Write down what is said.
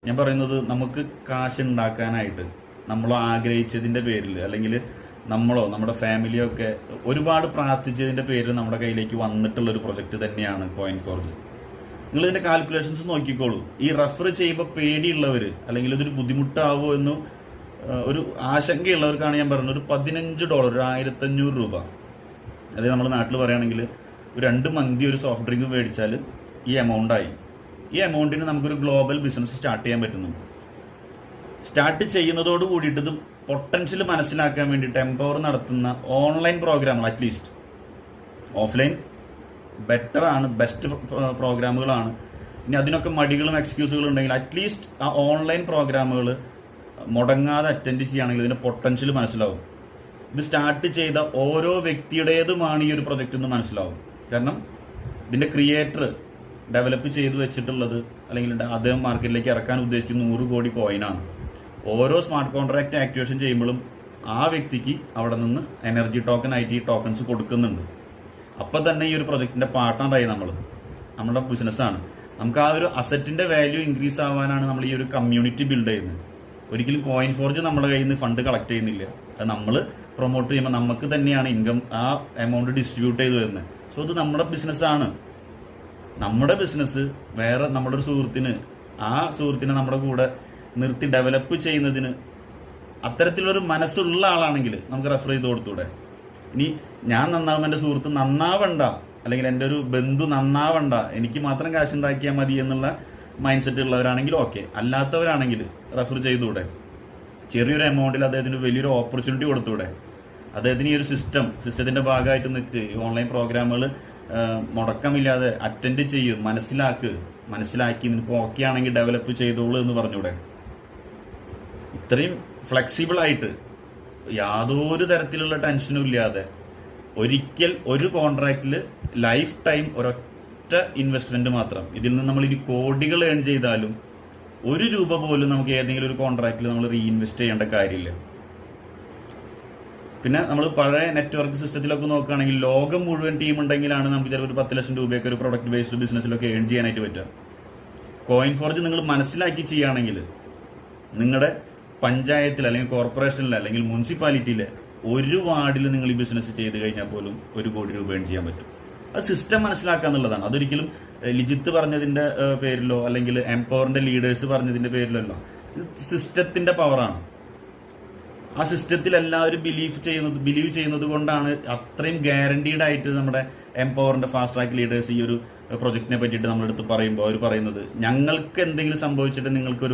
ഞാൻ പറയുന്നത് നമുക്ക് കാശ് ഉണ്ടാക്കാനായിട്ട് നമ്മൾ ആഗ്രഹിച്ചതിന്റെ പേരിൽ അല്ലെങ്കിൽ നമ്മളോ നമ്മുടെ ഫാമിലിയോ ഒക്കെ ഒരുപാട് പ്രാർത്ഥിച്ചതിന്റെ പേരിൽ നമ്മുടെ കയ്യിലേക്ക് വന്നിട്ടുള്ള ഒരു പ്രൊജക്ട് തന്നെയാണ് കോയിൻ ഫോർജ്. നിങ്ങൾ ഇതിന്റെ കാൽക്കുലേഷൻസ് നോക്കിക്കോളൂ. ഈ റെഫർ ചെയ്യുമ്പോൾ പേടിയുള്ളവർ അല്ലെങ്കിൽ ഇതൊരു ബുദ്ധിമുട്ടാവോ എന്ന് ഒരു ആശങ്കയുള്ളവർക്കാണ് ഞാൻ പറഞ്ഞത്. ഒരു $15, ഒരു 1500 രൂപ, അതായത് നമ്മുടെ നാട്ടിൽ പറയുകയാണെങ്കിൽ ഒരു 2 മന്തി ഒരു സോഫ്റ്റ് ഡ്രിങ്ക് മേടിച്ചാൽ ഈ എമൗണ്ടായി. ഈ എമൗണ്ടിന് നമുക്കൊരു ഗ്ലോബൽ ബിസിനസ് സ്റ്റാർട്ട് ചെയ്യാൻ പറ്റുന്നു. സ്റ്റാർട്ട് ചെയ്യുന്നതോട് കൂടിയിട്ട് ഇത് പൊട്ടൻഷ്യൽ മനസ്സിലാക്കാൻ വേണ്ടിയിട്ട് എംപവർ നടത്തുന്ന ഓൺലൈൻ പ്രോഗ്രാമുകൾ, അറ്റ്ലീസ്റ്റ് ഓഫ്ലൈൻ ബെറ്റർ ആണ്, ബെസ്റ്റ് പ്രോഗ്രാമുകളാണ്. ഇനി അതിനൊക്കെ മടികളും എക്സ്ക്യൂസുകളും ഉണ്ടെങ്കിൽ അറ്റ്ലീസ്റ്റ് ആ ഓൺലൈൻ പ്രോഗ്രാമുകൾ മുടങ്ങാതെ അറ്റൻഡ് ചെയ്യുകയാണെങ്കിൽ ഇതിന്റെ പൊട്ടൻഷ്യൽ മനസ്സിലാവും. ഇത് സ്റ്റാർട്ട് ചെയ്ത ഓരോ വ്യക്തിയുടേതുമാണ് ഈ ഒരു പ്രൊജക്റ്റ് എന്ന് മനസ്സിലാവും. കാരണം ഇതിന്റെ ക്രിയേറ്റർ ഡെവലപ്പ് ചെയ്ത് വെച്ചിട്ടുള്ളത് അല്ലെങ്കിൽ അദ്ദേഹം മാർക്കറ്റിലേക്ക് ഇറക്കാൻ ഉദ്ദേശിക്കുന്ന 100 കോടി കോയിനാണ്. ഓരോ സ്മാർട്ട് കോൺട്രാക്ട് ആക്ടിവേഷൻ ചെയ്യുമ്പോഴും ആ വ്യക്തിക്ക് അവിടെ നിന്ന് എനർജി ടോക്കൺ, IT ടോക്കൺസ് കൊടുക്കുന്നുണ്ട്. അപ്പം തന്നെ ഈ ഒരു പ്രൊജക്ടിന്റെ പാർട്ട്ണറായി നമ്മുടെ ബിസിനസ്സാണ്. നമുക്ക് ആ ഒരു അസറ്റിന്റെ വാല്യൂ ഇൻക്രീസ് ആവാനാണ് നമ്മൾ ഈ ഒരു കമ്മ്യൂണിറ്റി ബിൽഡ് ചെയ്യുന്നത്. ഒരിക്കലും കോയിൻ ഫോർജ് നമ്മുടെ കയ്യിൽ നിന്ന് ഫണ്ട് കളക്ട് ചെയ്യുന്നില്ല. അത് നമ്മൾ പ്രൊമോട്ട് ചെയ്യുമ്പോൾ നമുക്ക് തന്നെയാണ് ഇൻകം, ആ എമൗണ്ട് ഡിസ്ട്രിബ്യൂട്ട് ചെയ്ത് വരുന്നത്. സോ ഇത് നമ്മുടെ ബിസിനസ്സാണ്. നമ്മുടെ ബിസിനസ് വേറെ നമ്മുടെ ഒരു സുഹൃത്തിന്, ആ സുഹൃത്തിനെ നമ്മുടെ കൂടെ നിർത്തി ഡെവലപ്പ് ചെയ്യുന്നതിന് അത്തരത്തിലൊരു മനസ്സുള്ള ആളാണെങ്കിൽ നമുക്ക് റെഫർ ചെയ്ത് കൊടുത്തൂടെ. ഇനി ഞാൻ നന്നാവും, എൻ്റെ സുഹൃത്ത് നന്നാവണ്ട, അല്ലെങ്കിൽ എൻ്റെ ഒരു ബന്ധു നന്നാവണ്ട, എനിക്ക് മാത്രം കാശ് ഉണ്ടാക്കിയാൽ മതി എന്നുള്ള മൈൻഡ് സെറ്റ് ഉള്ളവരാണെങ്കിൽ ഓക്കെ. അല്ലാത്തവരാണെങ്കിൽ റെഫർ ചെയ്തുകൂടെ. ചെറിയൊരു എമൗണ്ടിൽ അദ്ദേഹത്തിന് വലിയൊരു ഓപ്പർച്യൂണിറ്റി കൊടുത്തൂടെ. അദ്ദേഹത്തിന് ഈ ഒരു സിസ്റ്റത്തിന്റെ ഭാഗമായിട്ട് നിൽക്ക്. ഓൺലൈൻ പ്രോഗ്രാമുകൾ മുടക്കമില്ലാതെ അറ്റൻഡ് ചെയ്യും, മനസ്സിലാക്കി നിനക്ക് ഓക്കെ ആണെങ്കിൽ ഡെവലപ്പ് ചെയ്തോളൂ എന്ന് പറഞ്ഞൂടെ. ഇത്രയും ഫ്ലെക്സിബിൾ ആയിട്ട് യാതൊരു തരത്തിലുള്ള ടെൻഷനും ഇല്ലാതെ ഒരിക്കൽ ഒരു കോൺട്രാക്റ്റിൽ ലൈഫ് ടൈം ഒരൊറ്റ ഇൻവെസ്റ്റ്മെന്റ് മാത്രം. ഇതിൽ നിന്ന് നമ്മൾ ഇനി കോടികൾ ഏൺ ചെയ്താലും 1 രൂപ പോലും നമുക്ക് ഏതെങ്കിലും ഒരു കോൺട്രാക്റ്റിൽ നമ്മൾ റീഇൻവെസ്റ്റ് ചെയ്യേണ്ട കാര്യമില്ല. പിന്നെ നമ്മൾ പഴയ നെറ്റ്വർക്ക് സിസ്റ്റത്തിലൊക്കെ നോക്കുകയാണെങ്കിൽ ലോകം മുഴുവൻ ടീം ഉണ്ടെങ്കിലാണ് നമുക്ക് ചിലപ്പോൾ ഒരു 10 ലക്ഷം രൂപയൊക്കെ ഒരു പ്രൊഡക്റ്റ് ബേസ്ഡ് ബിസിനസ്സിലൊക്കെ ഏൺ ചെയ്യാനായിട്ട് പറ്റുക. കോയിൻ ഫോർജ് നിങ്ങൾ മനസ്സിലാക്കി ചെയ്യുകയാണെങ്കിൽ നിങ്ങളുടെ പഞ്ചായത്തിൽ അല്ലെങ്കിൽ കോർപ്പറേഷനിൽ അല്ലെങ്കിൽ മുനിസിപ്പാലിറ്റിയിലെ ഒരു വാർഡിൽ നിങ്ങൾ ഈ ബിസിനസ് ചെയ്ത് കഴിഞ്ഞാൽ പോലും 1 കോടി രൂപ ഏൺ ചെയ്യാൻ പറ്റും. അത് സിസ്റ്റം മനസ്സിലാക്കുക എന്നുള്ളതാണ്. അതൊരിക്കലും ലിജിത്ത് പറഞ്ഞതിന്റെ പേരിലോ അല്ലെങ്കിൽ എംപവറിന്റെ ലീഡേഴ്സ് പറഞ്ഞതിന്റെ പേരിലോ അല്ല. ഇത് സിസ്റ്റത്തിന്റെ പവറാണ്. ആ സിസ്റ്റത്തിൽ എല്ലാവരും ബിലീവ് ചെയ്യുന്നത് കൊണ്ടാണ് അത്രയും ഗ്യാരണ്ടീഡ് ആയിട്ട് നമ്മുടെ എംപവറിന്റെ ഫാസ്റ്റ് ട്രാക്ക് ലീഡേഴ്സ് ഈ ഒരു പ്രൊജക്ടിനെ പറ്റിയിട്ട് നമ്മുടെ അടുത്ത് പറയുമ്പോൾ അവർ പറയുന്നത്, ഞങ്ങൾക്ക് എന്തെങ്കിലും സംഭവിച്ചിട്ട് നിങ്ങൾക്കൊരു